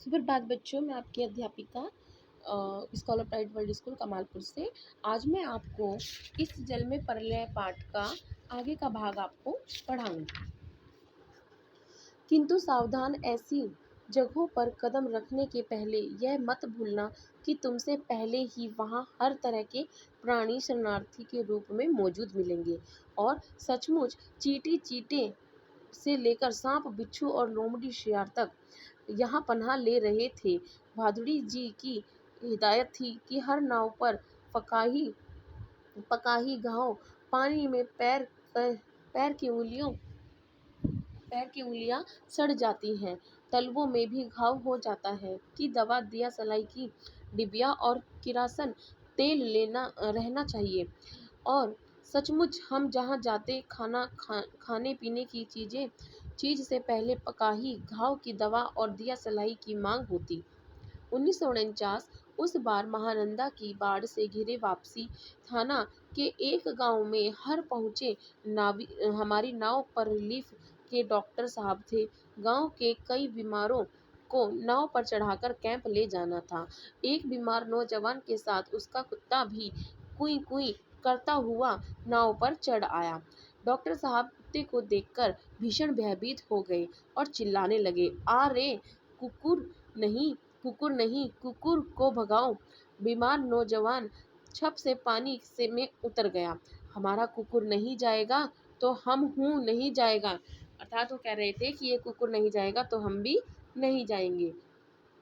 सुप्रभात बच्चों, मैं आपकी अध्यापिका scholar pride world school Kamalpur से। आज मैं आपको इस जल में प्रलय पाठ का आगे का भाग आपको पढ़ाऊंगी। किंतु सावधान, ऐसी जगहों पर कदम रखने के पहले यह मत भूलना कि तुमसे पहले ही वहाँ हर तरह के प्राणी शरणार्थी के रूप में मौजूद मिलेंगे और सचमुच चींटी चींटे से लेकर सांप बिच्छू और लोमड़ी शियार तक यहाँ पनाह ले रहे थे। भादुड़ी जी की हिदायत थी कि हर नाव पर पकाही पकाही घाव पानी में पैर की उंगलियां सड़ जाती हैं, तलवों में भी घाव हो जाता है कि दवा दिया सलाई की डिबिया और किरासन तेल लेना रहना चाहिए। और सचमुच हम जहाँ जाते खाने पीने की चीज से पहले पकाही घाव की दवा और दिया सलाई की मांग होती। 1949 उस बार महानंदा की बाढ़ से घिरे वापसी थाना के एक गांव में हर पहुंचे हमारी नाव पर रिलीफ के डॉक्टर साहब थे। गांव के कई बीमारों को नाव पर चढ़ाकर कैंप ले जाना था। एक बीमार नौजवान के साथ उसका कुत्ता भी कुई कुई करता हुआ नाव पर चढ़ आया। डॉक्टर साहब कुत्ते को देखकर भीषण भयभीत हो गए और चिल्लाने लगे, आ रे कुकुर नहीं, कुकुर नहीं, कुकुर को भगाओ। बीमार नौजवान छप से पानी से में उतर गया। हमारा कुकुर नहीं जाएगा तो हम हूँ नहीं जाएगा। अर्थात वो कह रहे थे कि ये कुकुर नहीं जाएगा तो हम भी नहीं जाएंगे।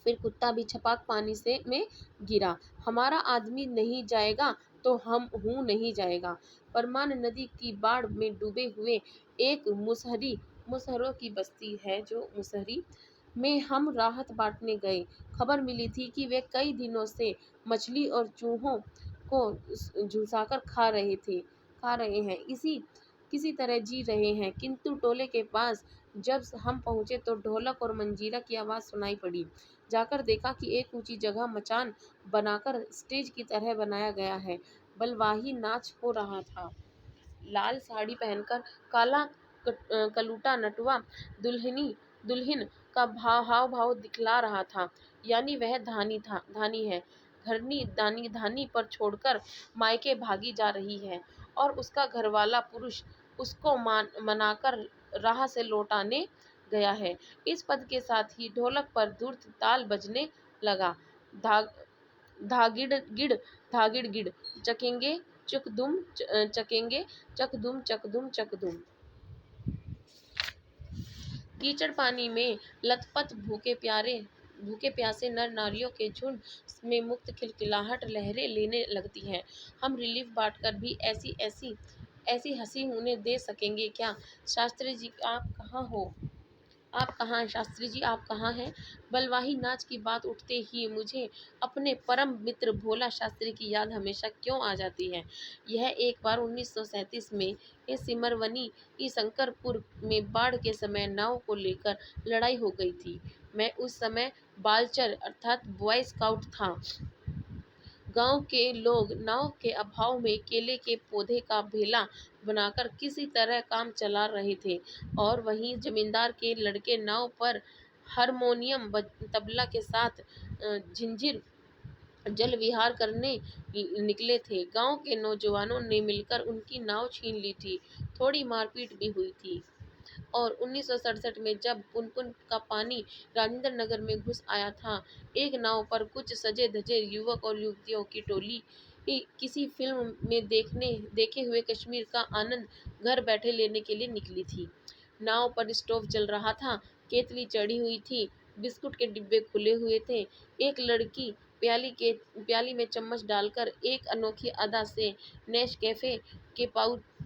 फिर कुत्ता भी छपाक पानी से में गिरा। हमारा आदमी नहीं जाएगा तो हम हूँ नहीं जाएगा। परमान नदी की बाढ़ में डूबे हुए एक मुसहरों की बस्ती है जो मुसहरी में हम राहत बांटने गए। खबर मिली थी कि वे कई दिनों से मछली और चूहों को झुलसाकर खा रहे हैं, इसी किसी तरह जी रहे हैं। किंतु टोले के पास जब हम पहुंचे तो ढोलक और मंजीरा की आवाज़ सुनाई पड़ी। जाकर देखा कि एक ऊंची जगह मचान बनाकर स्टेज की तरह बनाया गया है। बलवाही नाच हो रहा था। लाल साड़ी पहनकर काला कलूटा नटवा दुल्हन का हाव भाव दिखला रहा था, यानी वह धानी है। घरनी धानी पर छोड़कर मायके भागी जा रही है और उसका घरवाला पुरुष उसको मनाकर राह से लौटाने गया है। इस पद के साथ ही ढोलक पर धूर्त ताल बजने लगा। धा धागिड़ गिड़ धागिड़ गिड़ चकेंगे चकेंगे चक दुम चक दुम। कीचड़ पानी में लथपथ भूखे प्यासे नर नारियों के झुंड में मुक्त खिलखिलाहट लहरें लेने लगती हैं। हम रिलीफ बांटकर भी ऐसी हंसी उन्हें दे सकेंगे क्या? शास्त्री जी आप कहाँ हो? आप कहाँ हैं शास्त्री जी, आप कहाँ हैं? बलवाही नाच की बात उठते ही मुझे अपने परम मित्र भोला शास्त्री की याद हमेशा क्यों आ जाती है। यह एक बार 1937 में सिमरवनी शंकरपुर में बाढ़ के समय नाव को लेकर लड़ाई हो गई थी। मैं उस समय बालचर अर्थात बॉय स्काउट था। गांव के लोग नाव के अभाव में केले के पौधे का भेला बनाकर किसी तरह काम चला रहे थे और वहीं जमींदार के लड़के नाव पर हारमोनियम तबला के साथ झिंझिर जल विहार करने निकले थे। गांव के नौजवानों ने मिलकर उनकी नाव छीन ली थी। थोड़ी मारपीट भी हुई थी और 1967 में जब पुनपुन का पानी राजेंद्र नगर में घुस आया था, एक नाव पर कुछ सजे धजे युवक और युवतियों की टोली किसी फिल्म में देखे हुए कश्मीर का आनंद घर बैठे लेने के लिए निकली थी। नाव पर स्टोव जल रहा था, केतली चढ़ी हुई थी, बिस्कुट के डिब्बे खुले हुए थे। एक लड़की प्याली में चम्मच डालकर एक अनोखी अदा से नेस्कैफे के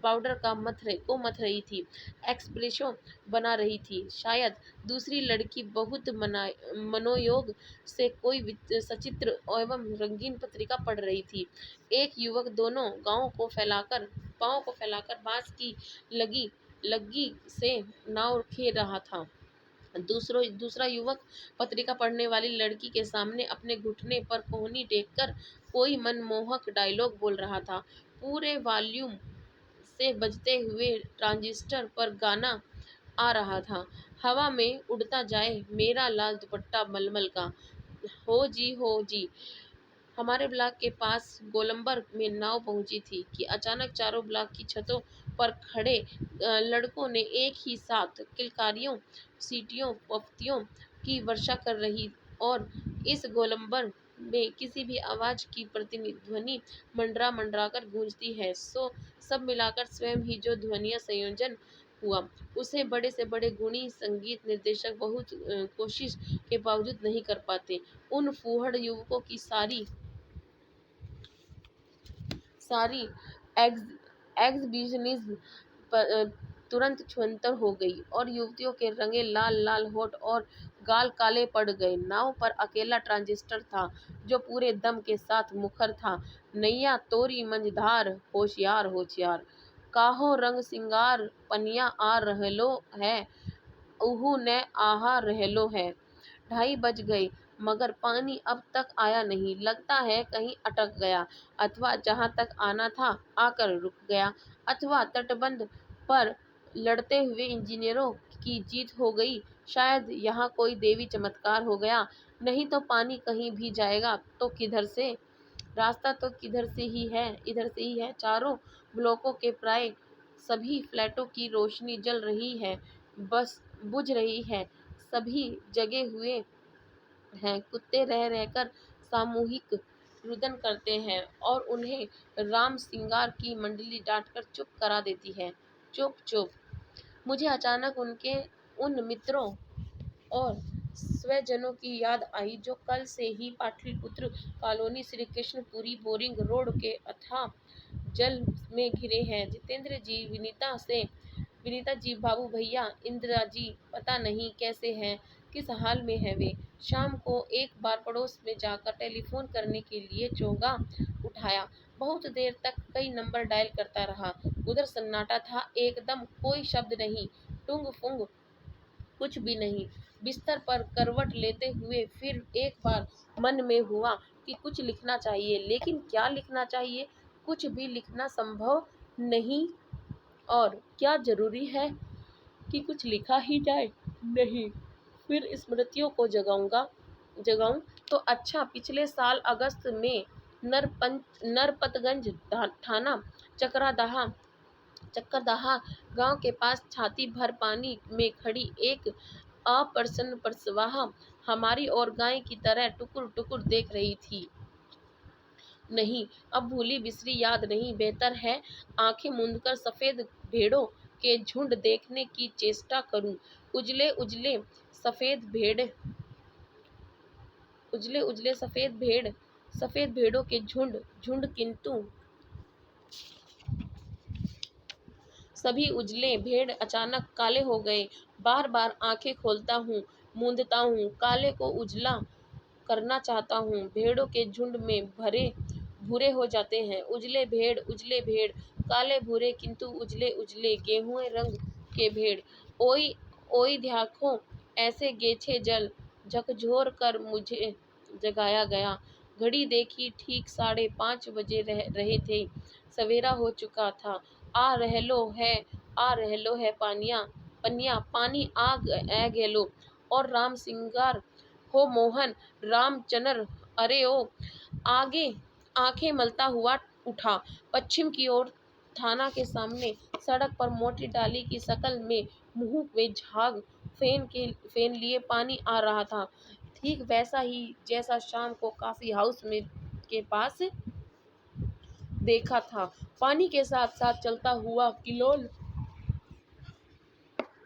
पाउडर को मथ रही थी, एक्सप्रेसो बना रही थी। शायद दूसरी लड़की बहुत मनोयोग से कोई सचित्र एवं रंगीन पत्रिका पढ़ रही थी। एक युवक दोनों पाँव को फैलाकर बांस की लग्गी से नाव खेल रहा था। दूसरा युवक पत्रिका पढ़ने वाली लड़की के सामने अपने घुटने पर कोहनी टेककर कोई मनमोहक डायलॉग बोल रहा था। पूरे वॉल्यूम से बजते हुए ट्रांजिस्टर पर गाना आ रहा था। हवा में उड़ता जाए मेरा लाल दुपट्टा मलमल का। हो जी, हो जी। हमारे ब्लॉक के पास गोलंबर में नाव पहुंची थी कि अचानक चारों ब्लॉक की छतों पर खड़े लड़कों ने एक ही साथ किलकारियों, सीटियों, पफ्तियों की वर्षा कर रही, और इस गोलंबर में किसी भी आवाज की प्रतिध्वनि मंडरा मंडरा कर गूंजती है, सो सब मिलाकर स्वयं ही जो ध्वनिया संयोजन हुआ, उसे बड़े से बड़े गुणी संगीत निर्देशक बहुत कोशिश के बावजूद नहीं कर पाते। उन फूहड़ युवकों की सारी सारी एग्जिबिशनिज्म तुरंत छुअंतर हो गई और युवतियों के रंगे लाल लाल होठ और गाल काले पड़ गए। नाव पर अकेला ट्रांजिस्टर था जो पूरे दम के साथ मुखर था। नैया तोरी मंझधार, होशियार होशियार, काहो रंग सिंगार, पनिया आ रहलो है, उहू ने आहा रहलो है। 2:30 बज गए मगर पानी अब तक आया नहीं। लगता है कहीं अटक गया, अथवा जहां तक आना था आकर रुक गया, अथवा तटबंध पर लड़ते हुए इंजीनियरों की जीत हो गई। शायद यहाँ कोई देवी चमत्कार हो गया। नहीं तो पानी कहीं भी जाएगा तो किधर से? रास्ता तो किधर से ही है, इधर से ही है। चारों ब्लॉकों के प्राय सभी फ्लैटों की रोशनी जल रही है, बस बुझ रही है। सभी जगे हुए हैं। कुत्ते रह रहकर सामूहिक रुदन करते हैं और उन्हें राम सिंगार की मंडली डांटकर चुप करा देती है। चुप चुप। मुझे अचानक उनके उन मित्रों और स्वजनों की याद आई जो कल से ही Pataliputra colony, Shri Krishnapuri boring road के अथाह जल में घिरे हैं। जितेंद्र जी, विनीता जी, बाबू भैया, इंदिरा जी पता नहीं कैसे हैं, किस हाल में है वे। शाम को एक बार पड़ोस में जाकर टेलीफोन करने के लिए चोगा उठाया। बहुत देर तक कई नंबर डायल करता रहा। उधर सन्नाटा था, एकदम कोई शब्द नहीं, टुंग फुंग कुछ भी नहीं। बिस्तर पर करवट लेते हुए फिर एक बार मन में हुआ कि कुछ लिखना चाहिए, लेकिन क्या लिखना चाहिए? कुछ भी लिखना संभव नहीं। और क्या जरूरी है कि कुछ लिखा ही जाए? नहीं। फिर स्मृतियों को जगाऊं तो अच्छा। पिछले साल अगस्त में नरपतगंज थाना चक्करदहा गांव के पास छाती भर पानी में खड़ी एक अप्रसन्न परछावा हमारी और गाय की तरह टुकुर टुकुर देख रही थी। नहीं, अब भूली बिसरी याद नहीं, बेहतर है आंखें मूंदकर सफेद भेड़ों के झुंड देखने की चेष्टा करूं। उजले उजले सफेद भेड़ों के झुंड, किंतु सभी उजले भेड़ अचानक काले हो गए। बार बार आंखें खोलता हूँ, मूंदता हूँ, काले को उजला करना चाहता हूँ। भेड़ों के झुंड में भूरे हो जाते हैं। उजले भेड़, काले भूरे किंतु उजले उजले गेहुए रंग के भेड़। ओई ओई ध्याखो, ऐसे गेछे जल झकझोर कर मुझे जगाया गया। घड़ी देखी, ठीक 5:30 बजे रहे थे। सवेरा हो चुका था। आ रहलो है पनिया, पानी आ गेलो। और राम सिंगार हो मोहन रामचनर, अरे ओ। आगे आंखें मलता हुआ उठा पश्चिम की ओर। थाना के सामने सड़क पर मोटी डाली की शक्ल में मुंह में झाग फेन लिए पानी आ रहा था। ठीक वैसा ही जैसा शाम को कॉफी हाउस में के पास देखा था। पानी के साथ साथ चलता हुआ, किलोल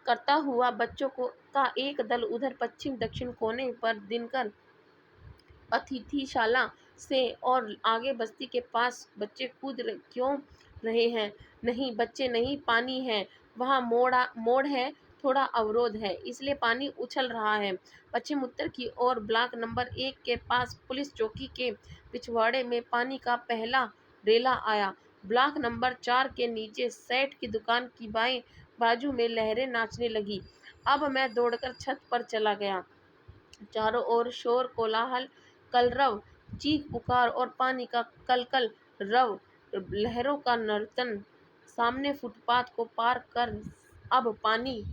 करता हुआ बच्चों का एक दल उधर पश्चिम दक्षिण कोने पर दिनकर अतिथिशाला से, और आगे बस्ती के पास बच्चे क्यों रहे हैं? नहीं, बच्चे नहीं, पानी है। वहाँ मोड़ है, थोड़ा अवरोध है, इसलिए पानी उछल रहा है। पश्चिम उत्तर की ओर ब्लॉक नंबर 1 के पास पुलिस चौकी के पिछवाड़े में पानी का पहला रेला आया। ब्लॉक नंबर 4 के नीचे सेठ की दुकान की बाएं बाजू में लहरें नाचने लगी। अब मैं दौड़कर छत पर चला गया। चारों ओर शोर, कोलाहल, कलरव, चीख पुकार और पानी का कलकल रव, लहरों का नर्तन। सामने फुटपाथ को पार कर अब पानी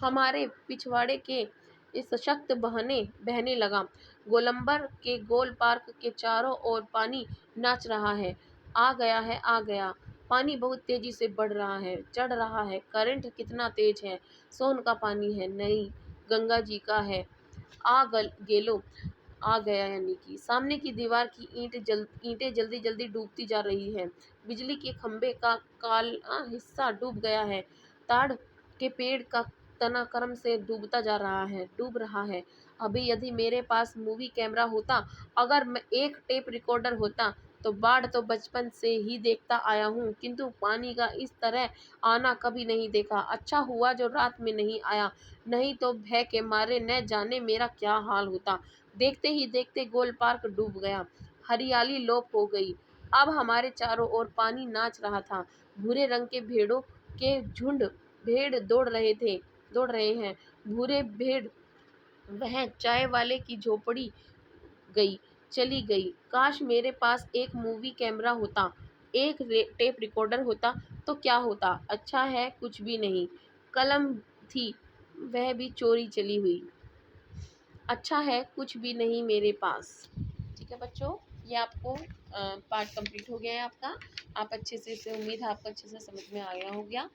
हमारे पिछवाड़े के सशक्त बहने बहने लगा। गोलंबर के गोल पार्क के चारों ओर पानी नाच रहा है। आ गया है, आ गया। पानी बहुत तेजी से बढ़ रहा है, चढ़ रहा है। करंट कितना तेज है। सोन का पानी है, नहीं, गंगा जी का है। गेलो आ गया, यानी कि सामने की दीवार की ईंटें जल्दी जल्दी डूबती जा रही है। बिजली के खंभे का काला हिस्सा डूब गया है। ताड़ के पेड़ का तना क्रम से डूब रहा है। अभी यदि मेरे पास मूवी कैमरा होता, अगर मैं एक टेप रिकॉर्डर होता, तो बाढ़ तो बचपन से ही देखता आया हूँ, किंतु पानी का इस तरह आना कभी नहीं देखा। अच्छा हुआ जो रात में नहीं आया, नहीं तो भय के मारे न जाने मेरा क्या हाल होता। देखते ही देखते गोल पार्क डूब गया। हरियाली लोप हो गई। अब हमारे चारों ओर पानी नाच रहा था। भूरे रंग के भेड़ों के झुंड भेड़ दौड़ रहे हैं। भूरे भेड़ वह चाय वाले की झोपड़ी गई चली गई। काश मेरे पास एक मूवी कैमरा होता, एक टेप रिकॉर्डर होता, तो क्या होता। अच्छा है कुछ भी नहीं। कलम थी, वह भी चोरी चली हुई। अच्छा है कुछ भी नहीं मेरे पास। ठीक है बच्चों, ये आपको पार्ट कंप्लीट हो गया है आपका। आप अच्छे से इसे, उम्मीद है आपको अच्छे से समझ में आ गया हो गया।